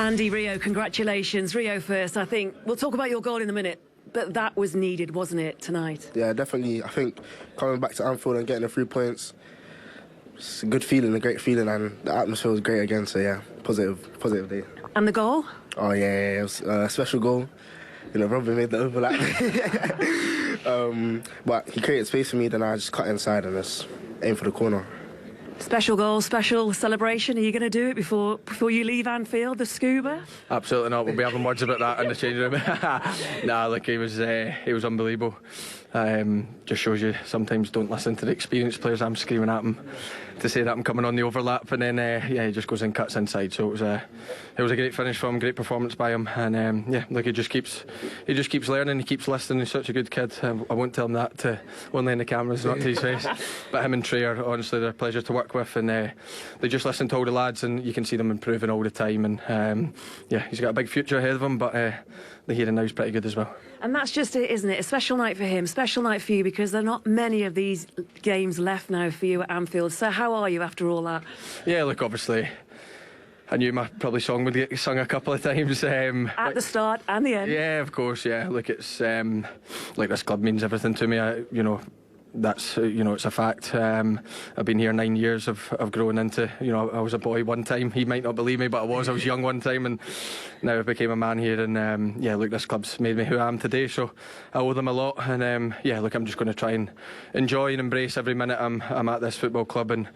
Andy, Rio, congratulations. Rio first, I think. We'll talk about your goal in a minute, but that was needed, wasn't it, tonight? Yeah, definitely. I think coming back to Anfield and getting the 3 points, it's a good feeling, a great feeling, and the atmosphere was great again, so yeah, positive day. And the goal? Oh, yeah, it was a special goal. You know, Robin made the overlap. But he created space for me, then I just cut inside and just aim for the corner. Special goal, special celebration. Are you going to do it before you leave Anfield, the scuba? Absolutely not. We'll be having words about that in the changing room. Nah, look, he was unbelievable. Just shows you sometimes don't listen to the experienced players. I'm screaming at him to say that I'm coming on the overlap, and then yeah, he just goes and cuts inside. So it was a great finish from him, great performance by him, and yeah, look, he just keeps learning, he keeps listening. He's such a good kid. I won't tell him that to only in the cameras, not to his face. But him and Trey are honestly, they're a pleasure to work with, and they just listen to all the lads, and you can see them improving all the time. And yeah, he's got a big future ahead of him, but the here and now is pretty good as well. And that's just it, isn't it? A special night for him, special night for you, because there are not many of these games left now for you at Anfield. So how are you after all that? Yeah, look, obviously, I knew my probably song would get sung a couple of times. At the start and the end. Yeah, of course, yeah. Look, it's like this club means everything to me. That's it's a fact. I've been here 9 years. I've grown into, I was a boy one time. He might not believe me, but I was young one time, and now I became a man here. And yeah, look, this club's made me who I am today, so I owe them a lot. And yeah, look, I'm just going to try and enjoy and embrace every minute I'm at this football club. And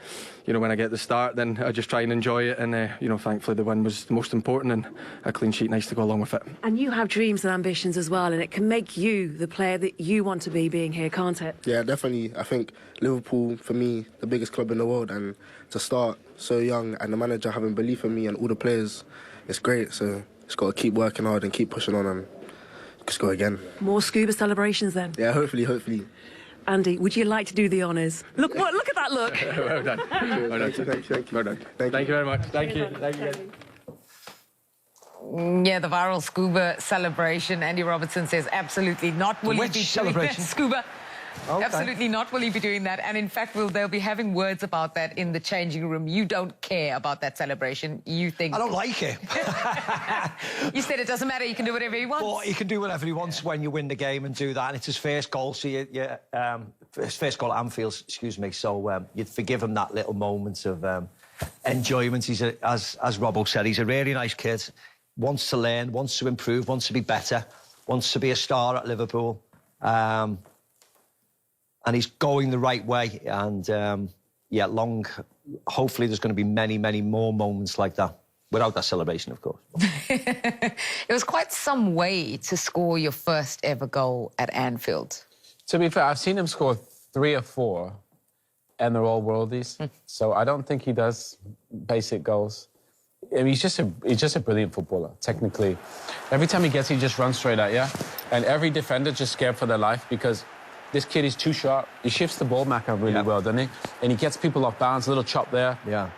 when I get the start, then I just try and enjoy it. And thankfully the win was the most important, and a clean sheet nice to go along with it. And you have dreams and ambitions as well, and it can make you the player that you want to be being here, can't it? Yeah, definitely. I think Liverpool, for me, the biggest club in the world, and to start so young and the manager having belief in me and all the players, it's great. So just got to keep working hard and keep pushing on and just go again. More scuba celebrations then? Yeah, hopefully. Andy, would you like to do the honours? Look at that look. Well done. Well done. Thank you. Well done. Thank you very much. Thank you. Yeah, the viral scuba celebration. Andy Robertson says absolutely not. Will he be doing that? Scuba. Okay. Absolutely not will he be doing that. And in fact, they'll be having words about that in the changing room. You don't care about that celebration. You think... I don't like it. You said it doesn't matter. You can do whatever he wants. Well, he can do whatever he wants when you win the game and do that. And it's his first goal. So his first goal at Anfield, excuse me. So you'd forgive him that little moment of enjoyment. He's as Robbo said, he's a really nice kid. Wants to learn, wants to improve, wants to be better, wants to be a star at Liverpool. And he's going the right way. And, yeah, hopefully there's going to be many, many more moments like that. Without that celebration, of course. It was quite some way to score your first ever goal at Anfield. To be fair, I've seen him score 3 or 4, and they're all worldies. So I don't think he does basic goals. I mean, he's just a brilliant footballer, technically. Every time he gets, he just runs straight at you. And every defender's just scared for their life because this kid is too sharp. He shifts the ball back up really well, doesn't he? And he gets people off balance, a little chop there. Yeah.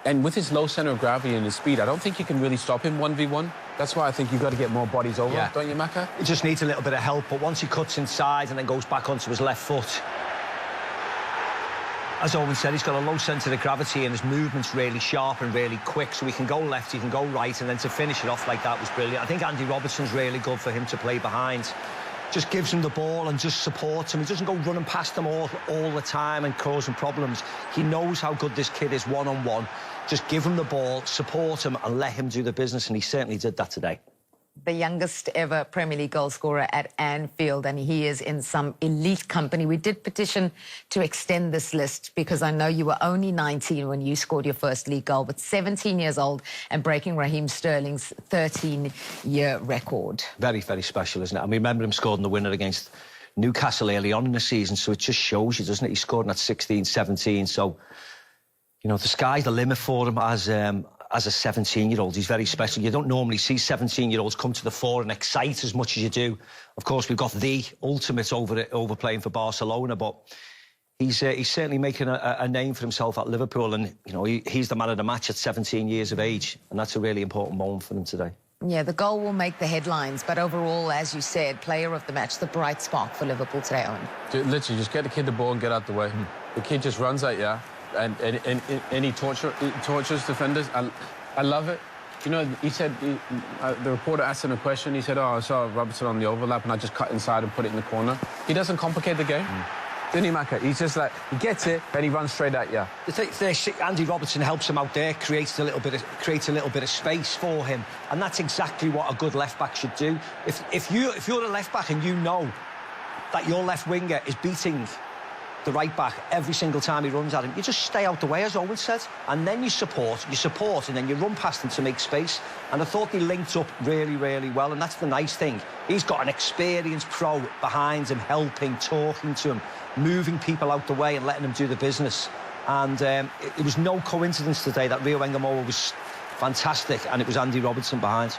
And with his low centre of gravity and his speed, I don't think you can really stop him 1v1. That's why I think you've got to get more bodies over, don't you, Maka? He just needs a little bit of help, but once he cuts inside and then goes back onto his left foot, as Owen said, he's got a low centre of gravity and his movement's really sharp and really quick, so he can go left, he can go right, and then to finish it off like that was brilliant. I think Andy Robertson's really good for him to play behind. Just gives him the ball and just supports him. He doesn't go running past them all the time and causing problems. He knows how good this kid is one-on-one. Just give him the ball, support him, and let him do the business, and he certainly did that today. The youngest ever Premier League goal scorer at Anfield, and he is in some elite company. We did petition to extend this list because I know you were only 19 when you scored your first league goal, but 17 years old and breaking Raheem Sterling's 13-year record. Very, very special, isn't it? And we remember him scoring the winner against Newcastle early on in the season, so it just shows you, doesn't it? He scored at 16, 17, so, the sky's the limit for him as a 17-year-old. He's very special. You don't normally see 17-year-olds come to the fore and excite as much as you do. Of course, we've got the ultimate over playing for Barcelona, but he's certainly making a name for himself at Liverpool, and he's the man of the match at 17 years of age, and that's a really important moment for him today. Yeah, the goal will make the headlines, but overall, as you said, player of the match, the bright spark for Liverpool today, Owen. Literally, just get the kid the ball and get out the way. The kid just runs at you. And he tortures defenders. I love it. You know, he said, the reporter asked him a question. He said, I saw Robertson on the overlap and I just cut inside and put it in the corner. He doesn't complicate the game. Didn't he, Maka? He's just like, he gets it, then he runs straight at you. Andy Robertson helps him out there, creates a little bit of space for him, and that's exactly what a good left back should do. If you're a left back and you know that your left winger is beating the right back every single time he runs at him, you just stay out the way, as Owen said, and then you support, and then you run past him to make space. And I thought they linked up really, really well, and that's the nice thing. He's got an experienced pro behind him, helping, talking to him, moving people out the way and letting them do the business. And it was no coincidence today that Rio Ngumoha was fantastic and it was Andy Robertson behind.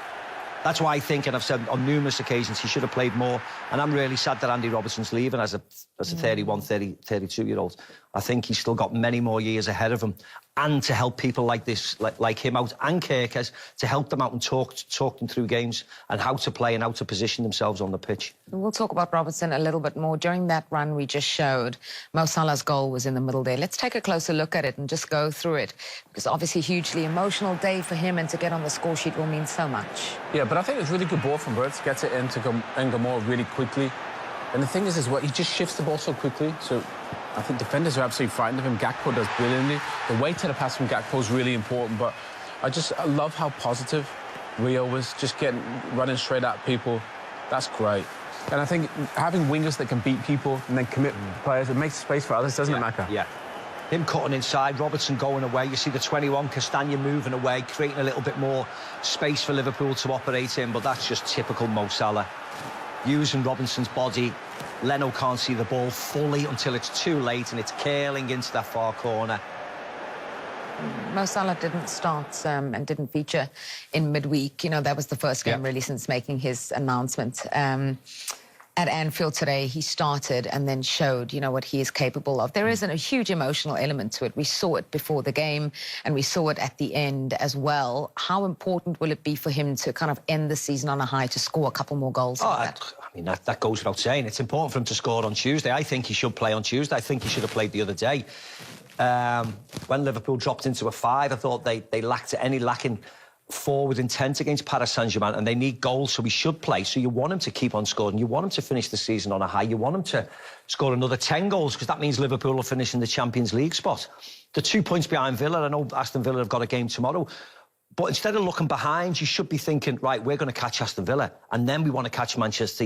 That's why I think, and I've said on numerous occasions, he should have played more. And I'm really sad that Andy Robertson's leaving as a 32-year-old. I think he's still got many more years ahead of him. And to help people like this, like him out, and Kirkes, to help them out and talk them through games and how to play and how to position themselves on the pitch. We'll talk about Robertson a little bit more. During that run we just showed, Mo Salah's goal was in the middle there. Let's take a closer look at it and just go through it, because obviously hugely emotional day for him, and to get on the score sheet will mean so much. Yeah, but I think it's really good ball from Birds. Gets it into Ngumoha really quickly. And the thing is what he just shifts the ball so quickly. So I think defenders are absolutely frightened of him. Gakpo does brilliantly. The weight of the pass from Gakpo is really important, but I love how positive Rio was, just running straight at people. That's great. And I think having wingers that can beat people and then commit players, it makes space for others, doesn't it, Maka? Yeah. Him cutting inside, Robertson going away. You see the 21, Castagna moving away, creating a little bit more space for Liverpool to operate in, but that's just typical Mo Salah. Using Robinson's body. Leno can't see the ball fully until it's too late, and it's curling into that far corner. Mo Salah didn't start and didn't feature in midweek. You know, that was the first game really since making his announcement. At Anfield today, he started and then showed, you know, what he is capable of. There isn't a huge emotional element to it. We saw it before the game and we saw it at the end as well. How important will it be for him to kind of end the season on a high, to score a couple more goals? I mean, that goes without saying. It's important for him to score on Tuesday. I think he should play on Tuesday. I think he should have played the other day. When Liverpool dropped into a 5, I thought they lacked any lacking forward intent against Paris Saint-Germain, and they need goals, so he should play. So you want him to keep on scoring. You want him to finish the season on a high. You want him to score another 10 goals, because that means Liverpool will finish in the Champions League spot. The 2 points behind Villa. I know Aston Villa have got a game tomorrow, but instead of looking behind, you should be thinking, right, we're going to catch Aston Villa, and then we want to catch Manchester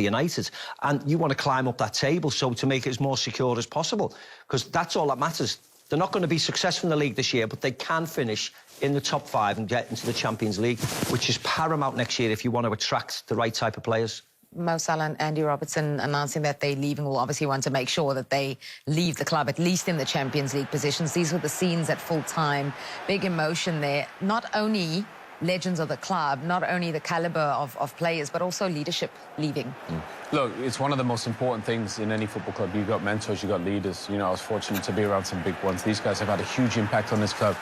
United, and you want to climb up that table, so to make it as more secure as possible, because that's all that matters. They're not going to be successful in the league this year, but they can finish in the top 5 and get into the Champions League, which is paramount next year if you want to attract the right type of players. Mo Salah and Andy Robertson announcing that they're leaving will obviously want to make sure that they leave the club at least in the Champions League positions. These were the scenes at full time. Big emotion there. Not only legends of the club, not only the caliber of players, but also leadership leaving. Look, it's one of the most important things in any football club. You've got mentors, you've got leaders. You know, I was fortunate to be around some big ones. These guys have had a huge impact on this club.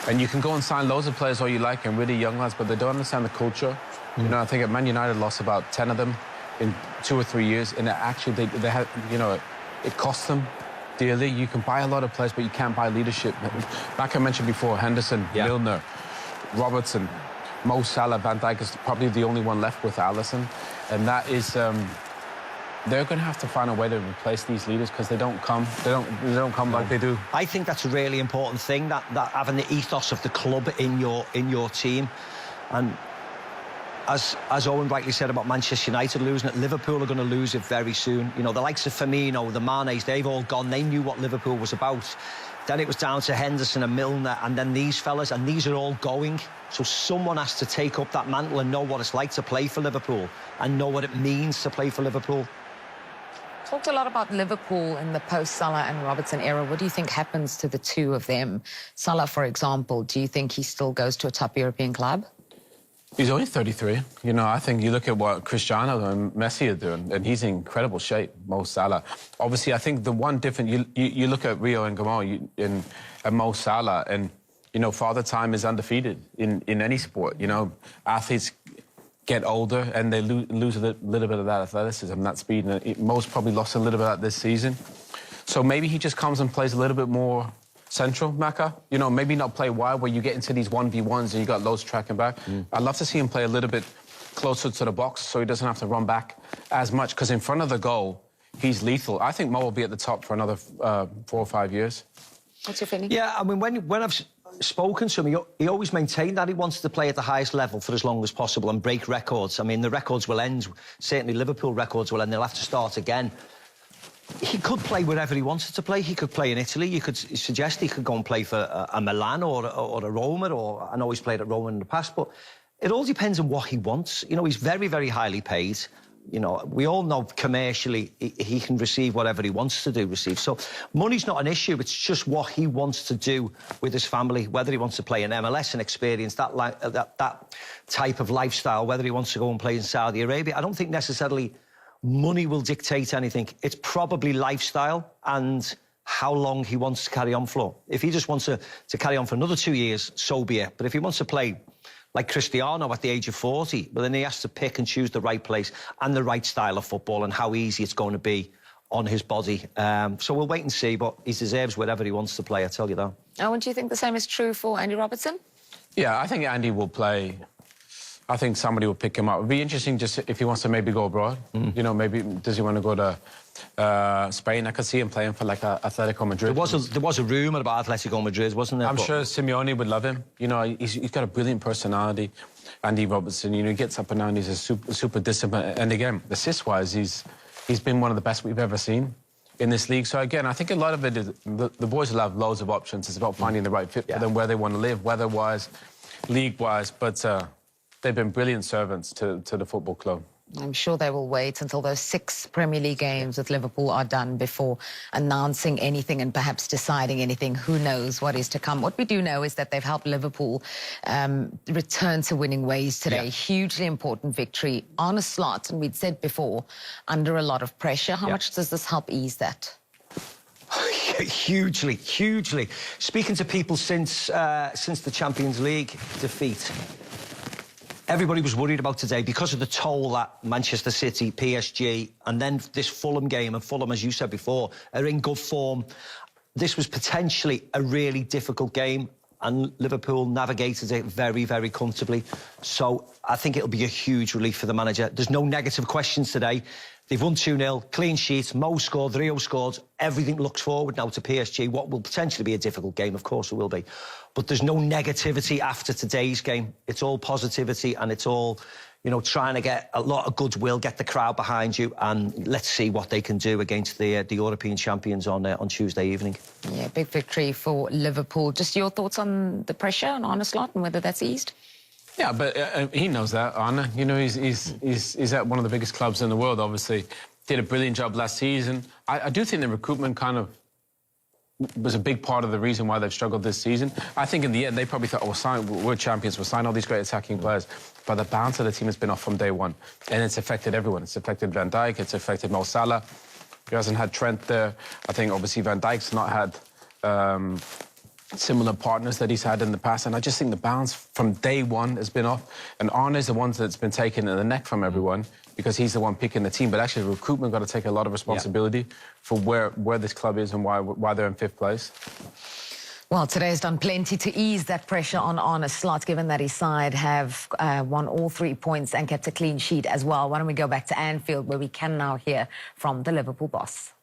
And you can go and sign loads of players all you like, and really young lads, but they don't understand the culture. You know, I think at Man United lost about 10 of them in 2 or 3 years, and actually they had, you know, it cost them dearly. You can buy a lot of players, but you can't buy leadership. Like I mentioned before, Henderson, Milner, Robertson, Mo Salah, Van Dijk is probably the only one left with Alisson, and that is they're going to have to find a way to replace these leaders, because they don't come like they do. I think that's a really important thing, that having the ethos of the club in your team. And as Owen rightly said about Manchester United losing it, Liverpool are going to lose it very soon. You know, the likes of Firmino, the Manes, they've all gone. They knew what Liverpool was about. Then it was down to Henderson and Milner, and then these fellas, and these are all going. So someone has to take up that mantle and know what it's like to play for Liverpool and know what it means to play for Liverpool. Talked a lot about Liverpool in the post-Salah and Robertson era. What do you think happens to the two of them? Salah, for example, do you think he still goes to a top European club? He's only 33. You know, I think you look at what Cristiano and Messi are doing, and he's in incredible shape, Mo Salah. Obviously, I think the one different... You look at Rio and Ngumoha and Mo Salah, and, you know, Father Time is undefeated in any sport. You know, athletes get older and they lose a little bit of that athleticism, that speed, and Mo's probably lost a little bit of that this season. So maybe he just comes and plays a little bit more central, Maka. You know, maybe not play wide where you get into these 1v1s and you got loads tracking back. I'd love to see him play a little bit closer to the box so he doesn't have to run back as much, because in front of the goal, he's lethal. I think Mo will be at the top for another 4 or 5 years. What's your feeling? Yeah, I mean, when I've spoken to him, he always maintained that he wants to play at the highest level for as long as possible and break records. I mean, the records will end. Certainly Liverpool records will end. They'll have to start again. He could play wherever he wanted to play. He could play in Italy. You could suggest he could go and play for a Milan or a Roma, or I know he's played at Roma in the past, but it all depends on what he wants. You know, he's very, very highly paid. You know, we all know commercially he can receive whatever he wants to receive. So money's not an issue. It's just what he wants to do with his family, whether he wants to play in MLS and experience that type of lifestyle, whether he wants to go and play in Saudi Arabia. I don't think necessarily money will dictate anything. It's probably lifestyle and how long he wants to carry on for. If he just wants to carry on for another 2 years, so be it. But if he wants to play like Cristiano at the age of 40, well, then he has to pick and choose the right place and the right style of football and how easy it's going to be on his body. So we'll wait and see, but he deserves wherever he wants to play, I tell you that. Oh, and do you think the same is true for Andy Robertson? Yeah, I think Andy will play. I think somebody will pick him up. It'd be interesting just if he wants to maybe go abroad. You know, maybe does he want to go to Spain? I could see him playing for like Atletico Madrid. There was a rumour about Atletico Madrid, wasn't there? I'm sure Simeone would love him. You know, he's got a brilliant personality. Andy Robertson, you know, he gets up and down. He's a super disciplined. And again, assist-wise, he's been one of the best we've ever seen in this league. So again, I think a lot of it is the boys will have loads of options. It's about finding the right fit for them, where they want to live, weather-wise, league-wise. But they've been brilliant servants to the football club. I'm sure they will wait until those 6 Premier League games with Liverpool are done before announcing anything and perhaps deciding anything. Who knows what is to come? What we do know is that they've helped Liverpool return to winning ways today. Yeah. Hugely important victory on a slot, and we'd said before, under a lot of pressure. How much does this help ease that? Hugely, hugely. Speaking to people since the Champions League defeat, everybody was worried about today because of the toll that Manchester City, PSG, and then this Fulham game, and Fulham, as you said before, are in good form. This was potentially a really difficult game, and Liverpool navigated it very, very comfortably. So I think it'll be a huge relief for the manager. There's no negative questions today. They've won 2-0, clean sheet, Mo scored, Rio scored. Everything looks forward now to PSG. What will potentially be a difficult game, of course it will be. But there's no negativity after today's game. It's all positivity, and it's all, you know, trying to get a lot of goodwill, get the crowd behind you, and let's see what they can do against the European champions on Tuesday evening. Yeah, big victory for Liverpool. Just your thoughts on the pressure on Arne Slot and whether that's eased? Yeah, but he knows that, Arne. You know, he's at one of the biggest clubs in the world, obviously. Did a brilliant job last season. I do think the recruitment kind of was a big part of the reason why they've struggled this season. I think in the end, they probably thought, oh, we're champions, we'll sign all these great attacking players. But the balance of the team has been off from day one. And it's affected everyone. It's affected Van Dijk, it's affected Mo Salah. He hasn't had Trent there. I think, obviously, Van Dijk's not had similar partners that he's had in the past, and I just think the balance from day one has been off. And Arne is the one that's been taken in the neck from everyone because he's the one picking the team. But actually, recruitment got to take a lot of responsibility for where this club is and why they're in 5th place. Well, today has done plenty to ease that pressure on Arne Slot, given that his side have won all 3 points and kept a clean sheet as well. Why don't we go back to Anfield, where we can now hear from the Liverpool boss.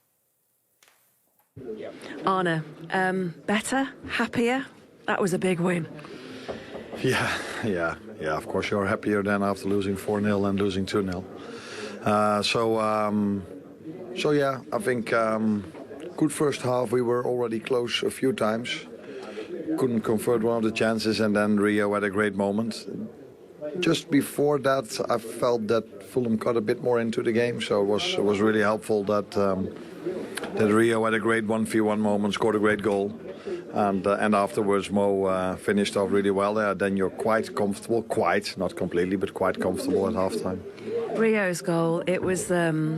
Arne, better, happier? That was a big win. Yeah. Of course, you're happier than after losing 4-0 and losing 2-0. So yeah, I think good first half. We were already close a few times. Couldn't convert one of the chances, and then Rio had a great moment. Just before that, I felt that Fulham got a bit more into the game, so it was really helpful that Rio had a great 1v1 moment, scored a great goal, and afterwards Mo finished off really well there. Then you're quite comfortable, not completely, but quite comfortable at halftime. Rio's goal, it was the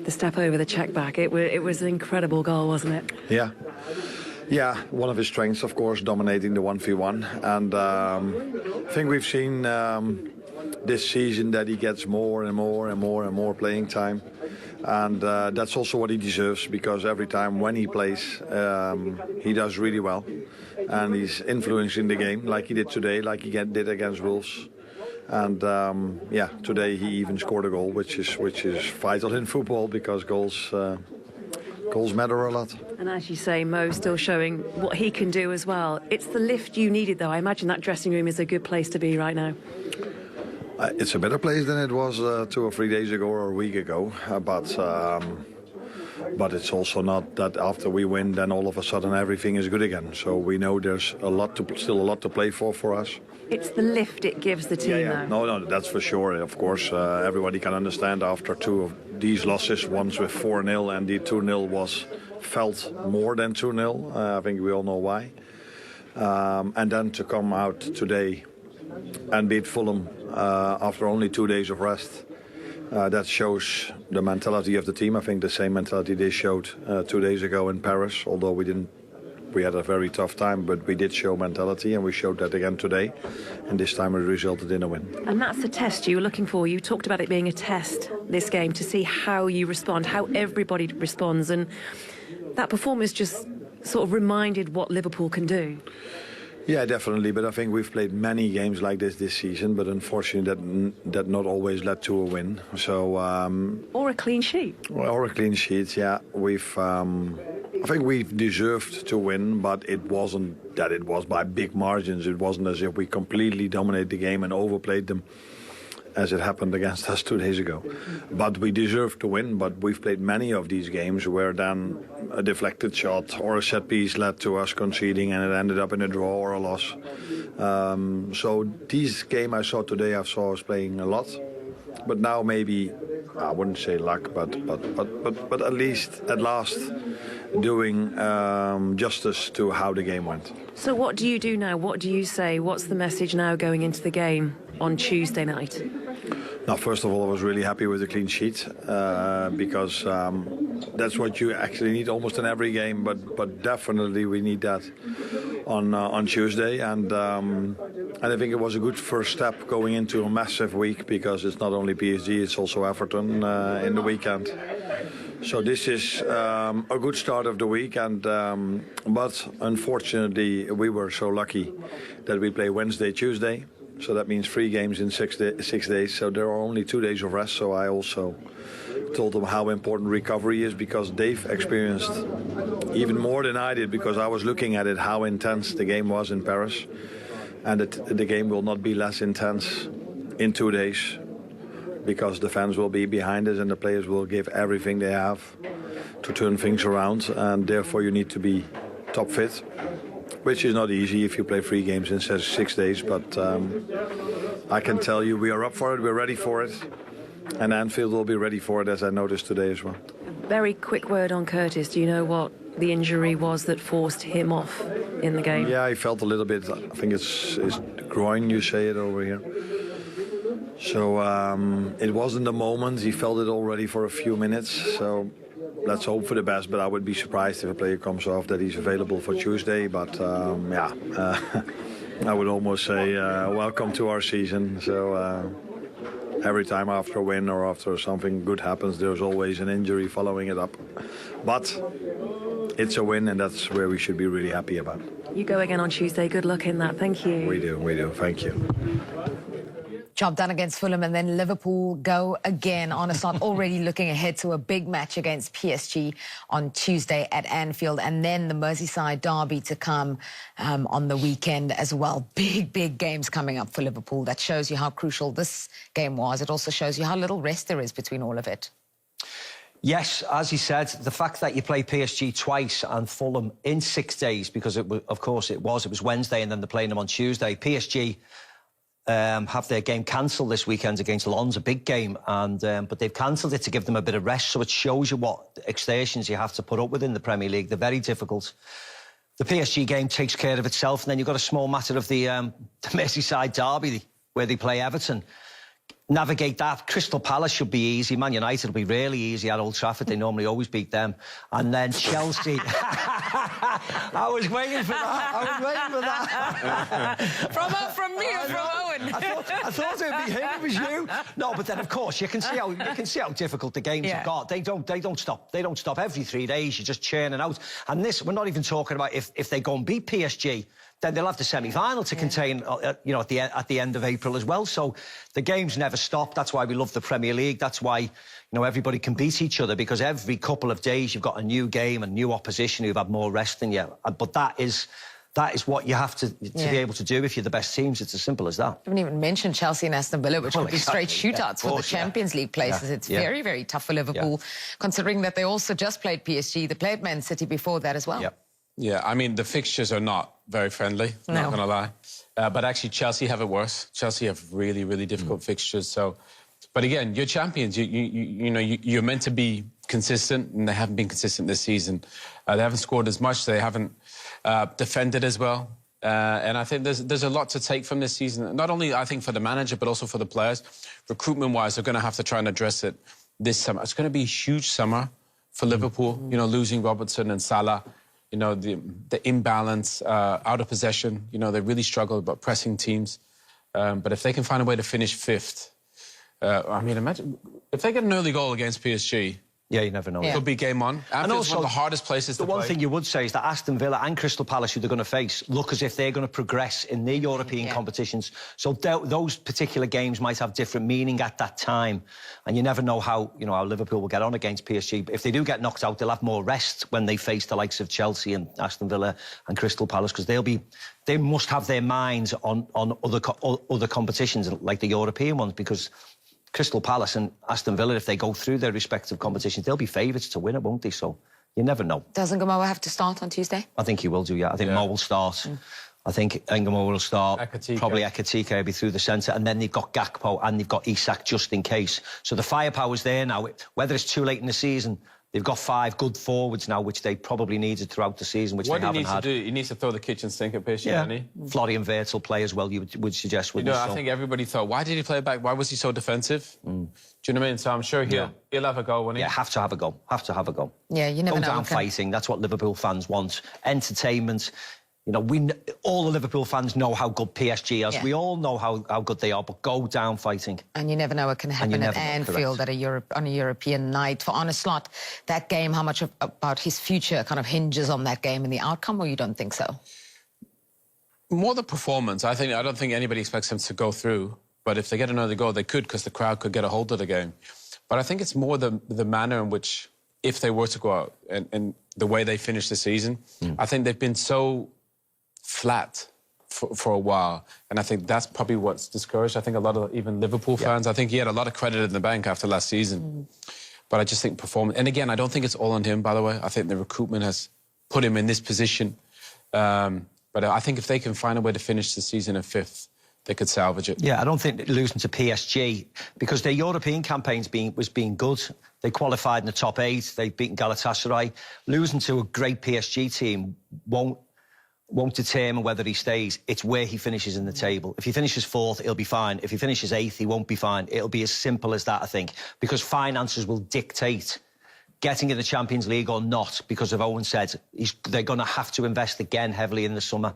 step over the check back. It was an incredible goal, wasn't it? Yeah, one of his strengths, of course, dominating the 1v1. And I think we've seen this season that he gets more and more playing time. And that's also what he deserves, because every time when he plays, he does really well. And he's influencing the game like he did today, like he did against Wolves. And yeah, today he even scored a goal, which is vital in football, because goals matter a lot. And as you say, Mo's still showing what he can do as well. It's the lift you needed, though. I imagine that dressing room is a good place to be right now. It's a better place than it was 2 or 3 days ago or a week ago. But it's also not that after we win, then all of a sudden everything is good again. So we know there's still a lot to play for us. It's the lift it gives the team, though. No, that's for sure. Of course, everybody can understand after 2 of these losses, once with 4-0, and the 2-0 was felt more than 2-0. I think we all know why. And then to come out today and beat Fulham after only 2 days of rest, that shows the mentality of the team. I think the same mentality they showed 2 days ago in Paris, although we had a very tough time, but we did show mentality, and we showed that again today, and this time it resulted in a win. And that's the test you were looking for. You talked about it being a test, this game, to see how you respond, how everybody responds, and that performance just sort of reminded what Liverpool can do. Yeah, definitely, but I think we've played many games like this season, but unfortunately that not always led to a win. So or a clean sheet. Or a clean sheet, yeah. I think we've deserved to win, but it wasn't that it was by big margins. It wasn't as if we completely dominated the game and overplayed them, as it happened against us 2 days ago. But we deserved to win, but we've played many of these games where then a deflected shot or a set piece led to us conceding, and it ended up in a draw or a loss. So this game I saw today, I saw us playing a lot. But now maybe, I wouldn't say luck, but at least at last doing justice to how the game went. So what do you do now? What do you say? What's the message now going into the game on Tuesday night? Now, first of all, I was really happy with the clean sheet because that's what you actually need almost in every game. But definitely we need that on Tuesday, and I think it was a good first step going into a massive week, because it's not only PSG, it's also Everton in the weekend. So this is a good start of the week, and but unfortunately we were so lucky that we play Wednesday, Tuesday. So that means 3 games in 6 days. So there are only 2 days of rest. So I also told them how important recovery is, because they've experienced even more than I did, because I was looking at it, how intense the game was in Paris. And the game will not be less intense in 2 days, because the fans will be behind us and the players will give everything they have to turn things around. And therefore you need to be top fit, which is not easy if you play 3 games in 6 days. But I can tell you we are up for it, we're ready for it. And Anfield will be ready for it, as I noticed today as well. Very quick word on Curtis. Do you know what the injury was that forced him off in the game? Yeah, he felt a little bit. I think it's groin, you say it over here. So it wasn't the moment. He felt it already for a few minutes. So let's hope for the best. But I would be surprised if a player comes off that he's available for Tuesday. But I would almost say welcome to our season. So every time after a win or after something good happens, there's always an injury following it up. But it's a win, and that's where we should be really happy about. You go again on Tuesday. Good luck in that. Thank you. We do. Thank you. Job done against Fulham, and then Liverpool go again. Arne already looking ahead to a big match against PSG on Tuesday at Anfield, and then the Merseyside derby to come on the weekend as well. Big games coming up for Liverpool. That shows you how crucial this game was. It also shows you how little rest there is between all of it. Yes, as he said, the fact that you play PSG twice and Fulham in 6 days, because it was Wednesday and then they're playing them on Tuesday. PSG have their game cancelled this weekend against Lens, a big game, and but they've cancelled it to give them a bit of rest. So it shows you what exertions you have to put up with in the Premier League. They're very difficult. The PSG game takes care of itself, and then you've got a small matter of the Merseyside derby where they play Everton. Navigate that. Crystal Palace should be easy. Man United will be really easy at Old Trafford. They normally always beat them. And then Chelsea. I was waiting for that. From me or from Owen? I thought it'd be him. It was you. No, but then of course you can see how difficult the games have got. They don't stop every 3 days. You're just churning out. And this, we're not even talking about if they go and beat PSG. Then they'll have the semi-final to contain, you know, at the end of April as well. So the games never stop. That's why we love the Premier League. That's why, you know, everybody can beat each other, because every couple of days you've got a new game, a new opposition who've had more rest than you. But that is what you have to be able to do if you're the best teams. It's as simple as that. I haven't even mentioned Chelsea and Aston Villa, which would be straight shootouts for the Champions League places. It's very, very tough for Liverpool, considering that they also just played PSG. They played Man City before that as well. Yeah, I mean, the fixtures are not very friendly, not going to lie. But actually, Chelsea have it worse. Chelsea have really, really difficult fixtures. So, but again, you're champions. You know, you're meant to be consistent, and they haven't been consistent this season. They haven't scored as much. They haven't defended as well. And I think there's a lot to take from this season. Not only, I think, for the manager, but also for the players. Recruitment-wise, they're going to have to try and address it this summer. It's going to be a huge summer for Liverpool. You know, losing Robertson and Salah. You know, the imbalance, out of possession. You know, they really struggle about pressing teams. But if they can find a way to finish fifth, I mean, imagine if they get an early goal against PSG. Yeah, you never know. It could be game on. And also, one of the hardest places to play. The one thing you would say is that Aston Villa and Crystal Palace, who they're going to face, look as if they're going to progress in their European competitions. So those particular games might have different meaning at that time. And you never know how Liverpool will get on against PSG. But if they do get knocked out, they'll have more rest when they face the likes of Chelsea and Aston Villa and Crystal Palace, because they must have their minds on other competitions like the European ones, because Crystal Palace and Aston Villa, if they go through their respective competitions, they'll be favourites to win it, won't they? So you never know. Doesn't Ngumoha have to start on Tuesday? I think he will do, I think Mo will start. I think Ngumoha will start. Probably Ekitike will be through the centre. And then they've got Gakpo and they've got Isak just in case. So the firepower's there now. Whether it's too late in the season, they've got 5 good forwards now, which they probably needed throughout the season, which they haven't had. What he needs to do, he needs to throw the kitchen sink at PSG, doesn't he? Florian Wirtz will play as well, you would suggest. You know, I think everybody thought, why did he play back? Why was he so defensive? Do you know what I mean? So I'm sure he'll have a go, won't he? Yeah, have to have a go. Have to have a go. Yeah, you never know. Go down fighting. That's what Liverpool fans want. Entertainment. You know, all the Liverpool fans know how good PSG is. Yeah. We all know how good they are, but go down fighting. And you never know what can happen at Anfield on a European night. For Arne Slot, that game, how much about his future kind of hinges on that game and the outcome, or you don't think so? More the performance. I don't think anybody expects him to go through. But if they get another goal, they could, because the crowd could get a hold of the game. But I think it's more the manner in which, if they were to go out and the way they finish the season, I think they've been so flat for a while, and I think that's probably what's discouraged. I think a lot of even Liverpool fans, I think he had a lot of credit in the bank after last season, but I just think performance, and again, I don't think it's all on him, by the way. I think the recruitment has put him in this position, but I think if they can find a way to finish the season in 5th, they could salvage it. Yeah, I don't think losing to PSG, because their European campaign's was being good. They qualified in the top 8. They've beaten Galatasaray. Losing to a great PSG team won't determine whether he stays. It's where he finishes in the table. If he finishes 4th, he'll be fine. If he finishes 8th, he won't be fine. It'll be as simple as that, I think, because finances will dictate getting in the Champions League or not, because of Owen said they're going to have to invest again heavily in the summer.